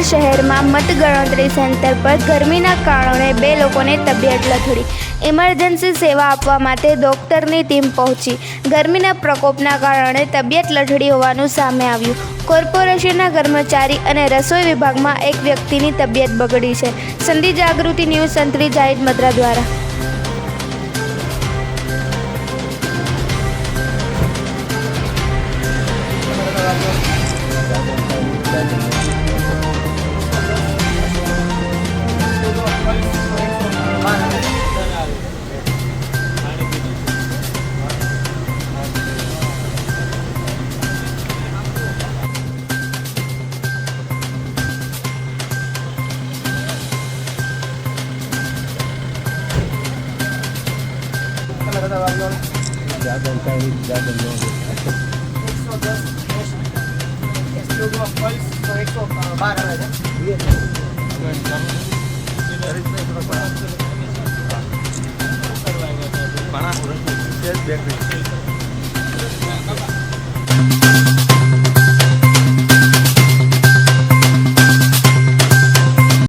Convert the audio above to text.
શહેરમાં મતગણતરી સેન્ટર પર ગરમીના કારણે 2 લોકોને તબિયત લથડી। ઇમરજન્સી સેવા આપવા માટે ડોક્ટરની ટીમ પહોંચી। ગરમીના પ્રકોપના કારણે તબિયત લથડી હોવાનું સામે આવ્યું। કોર્પોરેશનના કર્મચારી અને રસોઈ વિભાગમાં એક વ્યક્તિની તબિયત બગડી છે। સંધિ જાગૃતિ ન્યૂઝ સંત્રી જાહિદ મદ્રા દ્વારા। Panas,